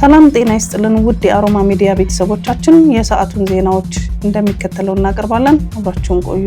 ሰላም ጤና ይስጥልን ውድ የአሮማ ሚዲያ ቤተሰቦቻችን፣ የሰዓቱን ዜናዎች እንደሚከተለው እናቀርባለን። አብራችሁን ቆዩ።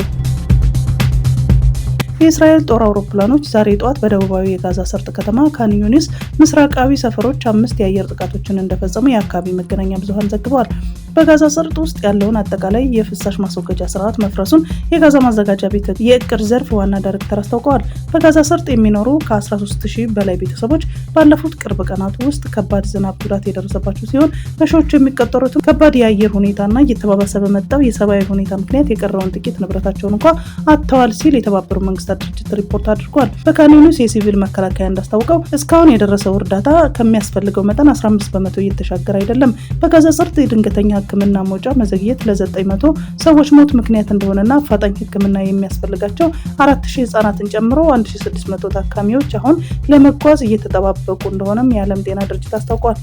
የእስራኤል ጦር አውሮፕላኖች ዛሬ ጠዋት በደቡባዊ የጋዛ ሰርጥ ከተማ ካን ዩኒስ ምስራቃዊ ሰፈሮች 5 የአየር ጥቃቶችን እንደፈጸሙ የአካባቢ መገናኛ ብዙሃን ዘግበዋል። በጋዛ ሰርጥ ውስጥ ያለውን አጠቃላይ የፍሳሽ ማስወገጃ ስርዓት መፍረሱን የጋዛ ማዘጋጃ ቤት የእቅድ ዘርፍ ዋና ዳይሬክተር አስታውቀዋል። በጋዛ ሰርጥ የሚኖሩ ከ13000 በላይ ቤተሰቦች ባለፉት ቅርብ ቀናት ውስጥ ከባድ ዝናብ ጉዳት የደረሰባቸው ሲሆን በሺዎች የሚቆጠሩት ከባድ የአየር ሁኔታና እየተባባሰ በመጣው የሰብአዊ ሁኔታ ምክንያት የቀረውን ጥቂት ንብረታቸውን እንኳ አጥተዋል ሲል የተባበሩት መንግስታት ድርጅት ሪፖርት አድርጓል። በካን ዩኒስ የሲቪል መከላከያ እንዳስታወቀው እስካሁን የደረሰው እርዳታ ከሚያስፈልገው መጠን 15 በመቶ እየተሻገረ አይደለም። በጋዛ ሰርጥ የድንገተኛ ሕክምና መውጫ መዘግየት ለ900 ሰዎች ሞት ምክንያት እንደሆነና አፋጣኝ ሕክምና የሚያስፈልጋቸው 4000 ህጻናትን ጨምሮ 1600 ታካሚዎች አሁን ለመጓዝ እየተጠባበቁ እንደሆነም የዓለም ጤና ድርጅት አስታውቋል።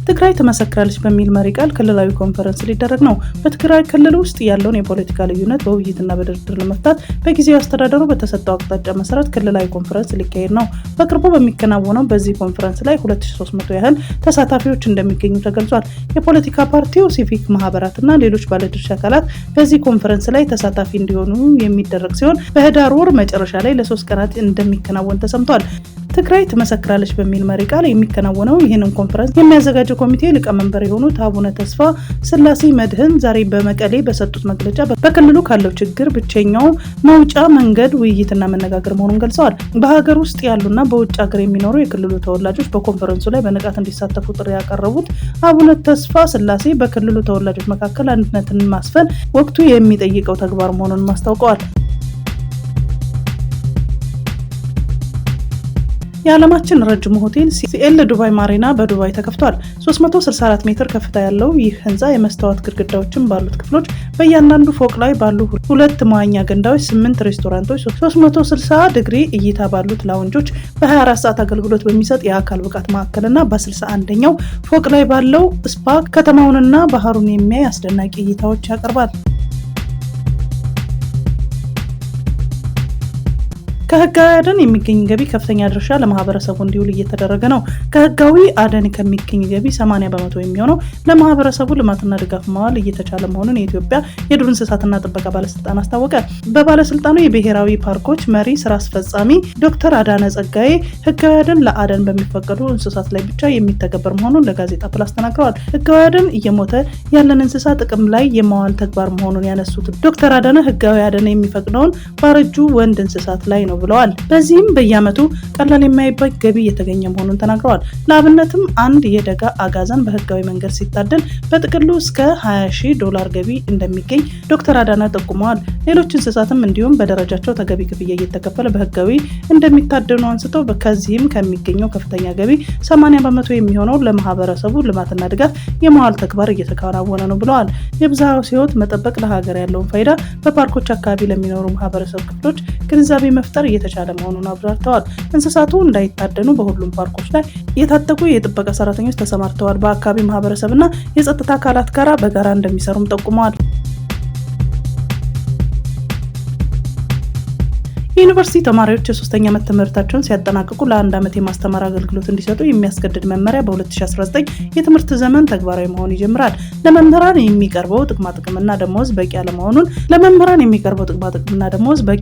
ትግራይ ትመሰክራለች በሚል መሪ ቃል ክልላዊ ኮንፈረንስ ሊደረግ ነው። በትግራይ ክልል ውስጥ ያለውን የፖለቲካ ልዩነት በውይይትና በድርድር ለመፍታት በጊዜያዊ አስተዳደሩ በተሰጠው አቅጣጫ መሰረት ክልላዊ ኮንፈረንስ ሊካሄድ ነው። በቅርቡ በሚከናወነው በዚህ ኮንፈረንስ ላይ 2300 ያህል ተሳታፊዎች እንደሚገኙ ተገልጿል። የፖለቲካ ፓርቲው፣ ሲቪክ ማህበራትና ሌሎች ባለድርሻ አካላት በዚህ ኮንፈረንስ ላይ ተሳታፊ እንዲሆኑ የሚደረግ ሲሆን በህዳር ወር መጨረሻ ላይ ለ3 ቀናት እንደሚከናወን ተሰምቷል። ትግራይ ትመሰክራለች በሚል መሪ ቃል የሚከናወነው ይህንን ኮንፈረንስ የሚያዘጋጀው ኮሚቴ ሊቀመንበር የሆኑት አቡነ ተስፋ ስላሴ መድህን ዛሬ በመቀሌ በሰጡት መግለጫ በክልሉ ካለው ችግር ብቸኛው መውጫ መንገድ ውይይትና መነጋገር መሆኑን ገልጸዋል። በሀገር ውስጥ ያሉና በውጭ ሀገር የሚኖሩ የክልሉ ተወላጆች በኮንፈረንሱ ላይ በንቃት እንዲሳተፉ ጥሪ ያቀረቡት አቡነ ተስፋ ስላሴ በክልሉ ተወላጆች መካከል አንድነትን ማስፈን ወቅቱ የሚጠይቀው ተግባር መሆኑን አስታውቀዋል። የዓለማችን ረጅሙ ሆቴል ሲኤል ዱባይ ማሪና በዱባይ ተከፍቷል። 364 ሜትር ከፍታ ያለው ይህ ህንፃ የመስታወት ግድግዳዎችን ባሉት ክፍሎች በእያንዳንዱ ፎቅ ላይ ባሉ 2 መዋኛ ገንዳዎች፣ 8 ሬስቶራንቶች፣ 360 ዲግሪ እይታ ባሉት ላውንጆች፣ በ24 ሰዓት አገልግሎት በሚሰጥ የአካል ብቃት ማዕከልና በ61ኛው ፎቅ ላይ ባለው ስፓ ከተማውንና ባህሩን የሚያይ አስደናቂ እይታዎች ያቀርባል። ከህጋዊ አደን የሚገኝ ገቢ ከፍተኛ ድርሻ ለማህበረሰቡ እንዲውል እየተደረገ ነው። ከህጋዊ አደን ከሚገኝ ገቢ 80 በመቶ የሚሆነው ለማህበረሰቡ ልማትና ድጋፍ ማዋል እየተቻለ መሆኑን የኢትዮጵያ የዱር እንስሳትና ጥበቃ ባለስልጣን አስታወቀ። በባለስልጣኑ የብሔራዊ ፓርኮች መሪ ስራ አስፈጻሚ ዶክተር አዳነ ጸጋዬ ህጋዊ አደን ለአደን በሚፈቀዱ እንስሳት ላይ ብቻ የሚተገበር መሆኑን ለጋዜጣ ፕላስ ተናግረዋል። ህጋዊ አደን እየሞተ ያለን እንስሳ ጥቅም ላይ የማዋል ተግባር መሆኑን ያነሱት ዶክተር አዳነ ህጋዊ አደን የሚፈቅደውን ባረጁ ወንድ እንስሳት ላይ ነው ብለዋል። በዚህም በየዓመቱ ቀላል የማይባል ገቢ የተገኘ መሆኑን ተናግረዋል። ለአብነትም አንድ የደጋ አጋዘን በህጋዊ መንገድ ሲታደን በጥቅሉ እስከ $20,000 ገቢ እንደሚገኝ ዶክተር አዳነ ጠቁመዋል። ሌሎች እንስሳትም እንዲሁም በደረጃቸው ተገቢ ክፍያ እየተከፈለ በህጋዊ እንደሚታደኑ አንስተው ከዚህም ከሚገኘው ከፍተኛ ገቢ 80 በመቶ የሚሆነው ለማህበረሰቡ ልማትና ድጋፍ የማዋል ተግባር እየተከናወነ ነው ብለዋል። የብዝሃ ሕይወት መጠበቅ ለሀገር ያለውን ፋይዳ በፓርኮች አካባቢ ለሚኖሩ ማህበረሰብ ክፍሎች ግንዛቤ መፍጠር እየተቻለ መሆኑን አብራርተዋል። እንስሳቱ እንዳይታደኑ በሁሉም ፓርኮች ላይ የታጠቁ የጥበቃ ሰራተኞች ተሰማርተዋል። በአካባቢ ማህበረሰብና የጸጥታ አካላት ጋር በጋራ እንደሚሰሩም ጠቁመዋል። የዩኒቨርሲቲ ተማሪዎች የ3ኛ ዓመት ትምህርታቸውን ሲያጠናቅቁ ለ1 ዓመት የማስተማር አገልግሎት እንዲሰጡ የሚያስገድድ መመሪያ በ2019 የትምህርት ዘመን ተግባራዊ መሆን ይጀምራል። ለመምህራን የሚቀርበው ጥቅማጥቅምና ደሞዝ በቂ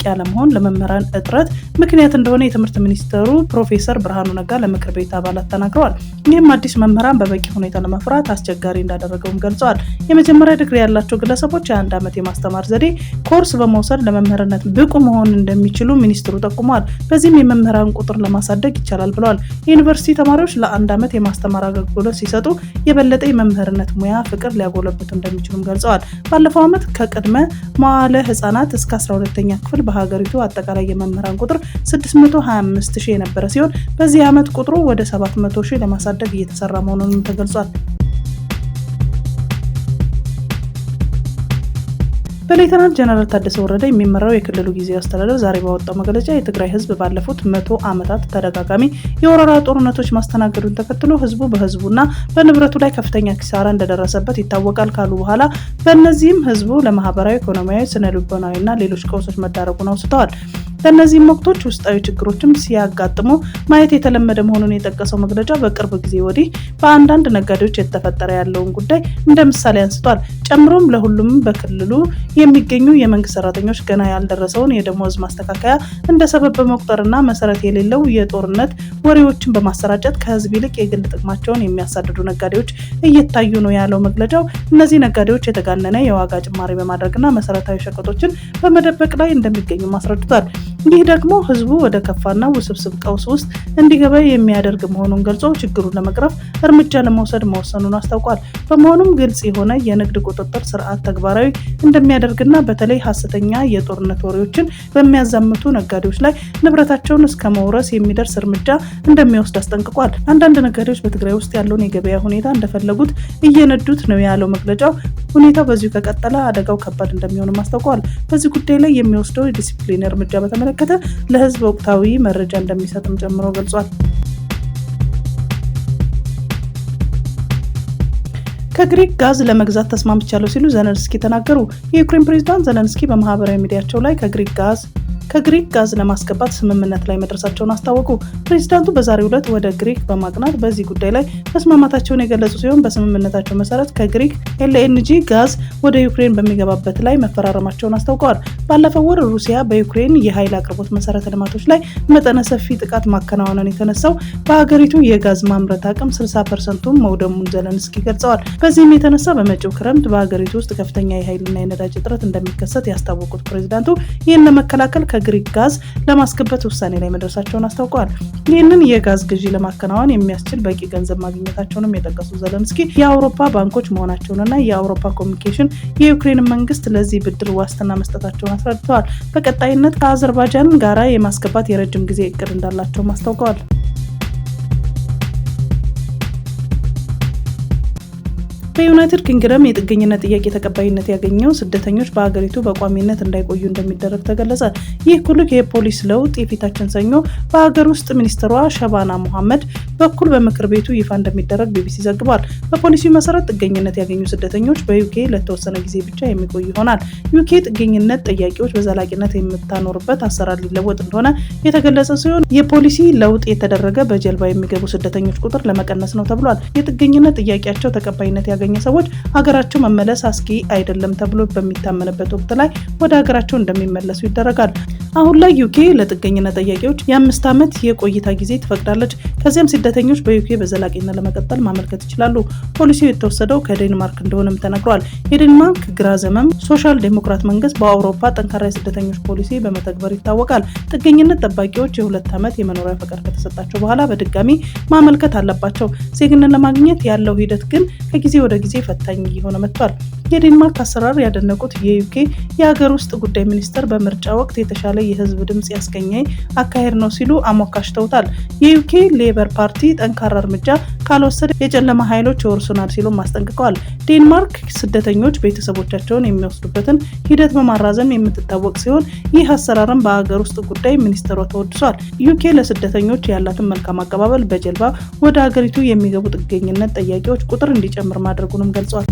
አለመሆን ለመምህራን እጥረት ምክንያት እንደሆነ የትምህርት ሚኒስትሩ ፕሮፌሰር ብርሃኑ ነጋ ለምክር ቤት አባላት ተናግረዋል። ይህም አዲስ መምህራን በበቂ ሁኔታ ለማፍራት አስቸጋሪ እንዳደረገውም ገልጸዋል። የመጀመሪያ ዲግሪ ያላቸው ግለሰቦች የ1 ዓመት የማስተማር ዘዴ ኮርስ በመውሰድ ለመምህርነት ብቁ መሆን እንደሚችሉ ሚኒስትሩ ጠቁመዋል። በዚህም የመምህራን ቁጥር ለማሳደግ ይቻላል ብለዋል። የዩኒቨርሲቲ ተማሪዎች ለ1 ዓመት የማስተማር አገልግሎት ሲሰጡ የበለጠ የመምህርነት ሙያ ፍቅር ሊያጎለብቱ እንደሚችሉም ገልጸዋል። ባለፈው ዓመት ከቅድመ መዋዕለ ህጻናት እስከ 12ኛ ክፍል በሀገሪቱ አጠቃላይ የመምህራን ቁጥር 625,000 የነበረ ሲሆን በዚህ ዓመት ቁጥሩ ወደ 700,000 ለማሳደግ እየተሰራ መሆኑንም ተገልጿል። በሌተናንት ጀነራል ታደሰ ወረደ የሚመራው የክልሉ ጊዜያዊ አስተዳደር ዛሬ ባወጣው መግለጫ የትግራይ ህዝብ ባለፉት 100 ዓመታት ተደጋጋሚ የወረራ ጦርነቶች ማስተናገዱን ተከትሎ ህዝቡ በህዝቡና በንብረቱ ላይ ከፍተኛ ኪሳራ እንደደረሰበት ይታወቃል ካሉ በኋላ በእነዚህም ህዝቡ ለማህበራዊ፣ ኢኮኖሚያዊ፣ ስነ ልቦናዊና ሌሎች ቀውሶች መዳረጉን አውስተዋል። በእነዚህም ወቅቶች ውስጣዊ ችግሮችም ሲያጋጥሙ ማየት የተለመደ መሆኑን የጠቀሰው መግለጫ በቅርብ ጊዜ ወዲህ በአንዳንድ ነጋዴዎች የተፈጠረ ያለውን ጉዳይ እንደ ምሳሌ አንስቷል። ጨምሮም ለሁሉም በክልሉ የሚገኙ የመንግስት ሰራተኞች ገና ያልደረሰውን የደሞዝ ማስተካከያ እንደ ሰበብ በመቁጠርና መሰረት የሌለው የጦርነት ወሬዎችን በማሰራጨት ከህዝብ ይልቅ የግል ጥቅማቸውን የሚያሳድዱ ነጋዴዎች እየታዩ ነው ያለው መግለጫው እነዚህ ነጋዴዎች የተጋነነ የዋጋ ጭማሪ በማድረግና መሰረታዊ ሸቀጦችን በመደበቅ ላይ እንደሚገኙ አስረድቷል። ይህ ደግሞ ህዝቡ ወደ ከፋና ውስብስብ ቀውስ ውስጥ እንዲገባ የሚያደርግ መሆኑን ገልጾ ችግሩን ለመቅረፍ እርምጃ ለመውሰድ መወሰኑን አስታውቋል። በመሆኑም ግልጽ የሆነ የንግድ ቁጥጥር ስርዓት ተግባራዊ እንደሚያደርግና በተለይ ሀሰተኛ የጦርነት ወሬዎችን በሚያዛምቱ ነጋዴዎች ላይ ንብረታቸውን እስከ መውረስ የሚደርስ እርምጃ እንደሚወስድ አስጠንቅቋል። አንዳንድ ነጋዴዎች በትግራይ ውስጥ ያለውን የገበያ ሁኔታ እንደፈለጉት እየነዱት ነው ያለው መግለጫው ሁኔታው በዚሁ ከቀጠለ አደጋው ከባድ እንደሚሆንም አስታውቀዋል። በዚህ ጉዳይ ላይ የሚወስደው የዲሲፕሊን እርምጃ በተመለከተ ለህዝብ ወቅታዊ መረጃ እንደሚሰጥም ጨምሮ ገልጿል። ከግሪክ ጋዝ ለመግዛት ተስማምቻለሁ ሲሉ ዘለንስኪ ተናገሩ። የዩክሬን ፕሬዝዳንት ዘለንስኪ በማህበራዊ ሚዲያቸው ላይ ከግሪክ ጋዝ ለማስገባት ስምምነት ላይ መድረሳቸውን አስታወቁ። ፕሬዝዳንቱ በዛሬው ዕለት ወደ ግሪክ በማቅናት በዚህ ጉዳይ ላይ መስማማታቸውን የገለጹ ሲሆን በስምምነታቸው መሰረት ከግሪክ ኤልኤንጂ ጋዝ ወደ ዩክሬን በሚገባበት ላይ መፈራረማቸውን አስታውቀዋል። ባለፈው ወር ሩሲያ በዩክሬን የኃይል አቅርቦት መሰረተ ልማቶች ላይ መጠነ ሰፊ ጥቃት ማከናወኗን የተነሳው በሀገሪቱ የጋዝ ማምረት አቅም 60% መውደሙን ዘለንስኪ ገልጸዋል። በዚህም የተነሳ በመጪው ክረምት በሀገሪቱ ውስጥ ከፍተኛ የኃይልና የነዳጅ እጥረት እንደሚከሰት ያስታወቁት ፕሬዝዳንቱ ይህን ለመከላከል ከግሪክ ጋዝ ለማስገባት ውሳኔ ላይ መድረሳቸውን አስታውቀዋል። ይህንን የጋዝ ግዢ ለማከናወን የሚያስችል በቂ ገንዘብ ማግኘታቸውንም የጠቀሱ ዘለንስኪ የአውሮፓ ባንኮች መሆናቸውንና የአውሮፓ ኮሚኒኬሽን የዩክሬን መንግስት ለዚህ ብድር ዋስትና መስጠታቸውን አስረድተዋል። በቀጣይነት ከአዘርባይጃን ጋራ የማስገባት የረጅም ጊዜ እቅድ እንዳላቸውም አስታውቀዋል። በዩናይትድ ኪንግደም የጥገኝነት ጥያቄ ተቀባይነት ያገኘው ስደተኞች በሀገሪቱ በቋሚነት እንዳይቆዩ እንደሚደረግ ተገለጸ። ይህ ኩልክ የፖሊስ ለውጥ የፊታችን ሰኞ በሀገር ውስጥ ሚኒስትሯ ሸባና ሙሐመድ በኩል በምክር ቤቱ ይፋ እንደሚደረግ ቢቢሲ ዘግቧል። በፖሊሲው መሰረት ጥገኝነት ያገኙ ስደተኞች በዩኬ ለተወሰነ ጊዜ ብቻ የሚቆዩ ይሆናል። ዩኬ ጥገኝነት ጠያቂዎች በዘላቂነት የምታኖርበት አሰራር ሊለወጥ እንደሆነ የተገለጸ ሲሆን የፖሊሲ ለውጥ የተደረገ በጀልባ የሚገቡ ስደተኞች ቁጥር ለመቀነስ ነው ተብሏል። የጥገኝነት ጥያቄያቸው ተቀባይነት ያገኘ ሰዎች ሀገራቸው መመለስ አስጊ አይደለም ተብሎ በሚታመንበት ወቅት ላይ ወደ ሀገራቸው እንደሚመለሱ ይደረጋል። አሁን ላይ ዩኬ ለጥገኝነት ጠያቂዎች የ5 ዓመት የቆይታ ጊዜ ትፈቅዳለች። ከዚያም ስደተኞች በዩኬ በዘላቂነት ለመቀጠል ማመልከት ይችላሉ። ፖሊሲው የተወሰደው ከዴንማርክ እንደሆነም ተነግሯል። የዴንማርክ ግራ ዘመም ሶሻል ዴሞክራት መንግስት በአውሮፓ ጠንካራ የስደተኞች ፖሊሲ በመተግበር ይታወቃል። ጥገኝነት ጠባቂዎች የ2 ዓመት የመኖሪያ ፈቃድ ከተሰጣቸው በኋላ በድጋሚ ማመልከት አለባቸው። ዜግነት ለማግኘት ያለው ሂደት ግን ከጊዜ ወደ ጊዜ ፈታኝ እየሆነ መጥቷል። የዴንማርክ አሰራር ያደነቁት የዩኬ የሀገር ውስጥ ጉዳይ ሚኒስተር በምርጫ ወቅት የተሻለ የህዝብ ድምጽ ያስገኘ አካሄድ ነው ሲሉ አሞካሽተውታል። የዩኬ ሌበር ፓርቲ ጠንካራ እርምጃ ካልወሰደ የጨለማ ኃይሎች ይወርሱናል ሲሉም አስጠንቅቀዋል። ዴንማርክ ስደተኞች ቤተሰቦቻቸውን የሚወስዱበትን ሂደት በማራዘም የምትታወቅ ሲሆን ይህ አሰራርም በሀገር ውስጥ ጉዳይ ሚኒስትሯ ተወድሷል። ዩኬ ለስደተኞች ያላትን መልካም አቀባበል በጀልባ ወደ ሀገሪቱ የሚገቡ ጥገኝነት ጠያቂዎች ቁጥር እንዲጨምር ማድረጉንም ገልጿል።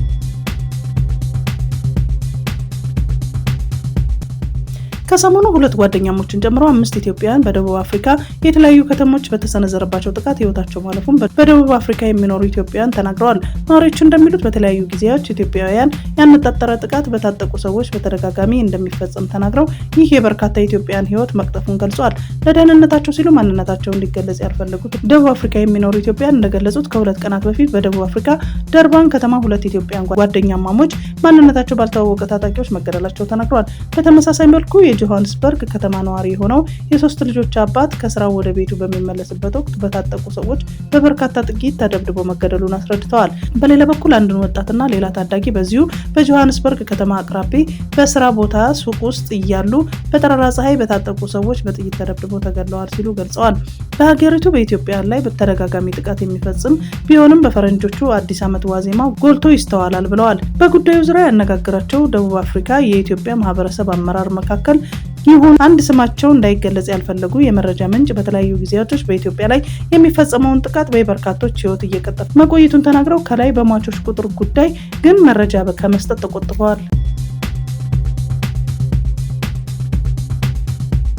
ከሰሞኑ 2 ጓደኛሞችን ጨምሮ 5 ኢትዮጵያውያን በደቡብ አፍሪካ የተለያዩ ከተሞች በተሰነዘረባቸው ጥቃት ህይወታቸው ማለፉን በደቡብ አፍሪካ የሚኖሩ ኢትዮጵያውያን ተናግረዋል። ነዋሪዎቹ እንደሚሉት በተለያዩ ጊዜያት ኢትዮጵያውያን ያነጣጠረ ጥቃት በታጠቁ ሰዎች በተደጋጋሚ እንደሚፈጸም ተናግረው ይህ የበርካታ ኢትዮጵያውያን ህይወት መቅጠፉን ገልጿል። ለደህንነታቸው ሲሉ ማንነታቸው እንዲገለጽ ያልፈለጉት ደቡብ አፍሪካ የሚኖሩ ኢትዮጵያውያን እንደገለጹት ከ2 ቀናት በፊት በደቡብ አፍሪካ ደርባን ከተማ 2 ኢትዮጵያውያን ጓደኛማሞች ማንነታቸው ባልታወቀ ታጣቂዎች መገደላቸው ተናግረዋል። በተመሳሳይ መልኩ የጆሃንስበርግ ከተማ ነዋሪ የሆነው የ3 ልጆች አባት ከስራው ወደ ቤቱ በሚመለስበት ወቅት በታጠቁ ሰዎች በበርካታ ጥይት ተደብድቦ መገደሉን አስረድተዋል። በሌላ በኩል አንድን ወጣትና ሌላ ታዳጊ በዚሁ በጆሃንስበርግ ከተማ አቅራቢ በስራ ቦታ ሱቅ ውስጥ እያሉ በጠራራ ፀሐይ በታጠቁ ሰዎች በጥይት ተደብድቦ ተገድለዋል ሲሉ ገልጸዋል። በሀገሪቱ በኢትዮጵያ ላይ በተደጋጋሚ ጥቃት የሚፈጽም ቢሆንም በፈረንጆቹ አዲስ ዓመት ዋዜማ ጎልቶ ይስተዋላል ብለዋል። በጉዳዩ ዙሪያ ያነጋገራቸው ደቡብ አፍሪካ የኢትዮጵያ ማህበረሰብ አመራር መካከል ይሁን አንድ ስማቸው እንዳይገለጽ ያልፈለጉ የመረጃ ምንጭ በተለያዩ ጊዜያቶች በኢትዮጵያ ላይ የሚፈጸመውን ጥቃት በበርካቶች ህይወት እየቀጠፈ መቆየቱን ተናግረው ከላይ በሟቾች ቁጥር ጉዳይ ግን መረጃ ከመስጠት ተቆጥበዋል።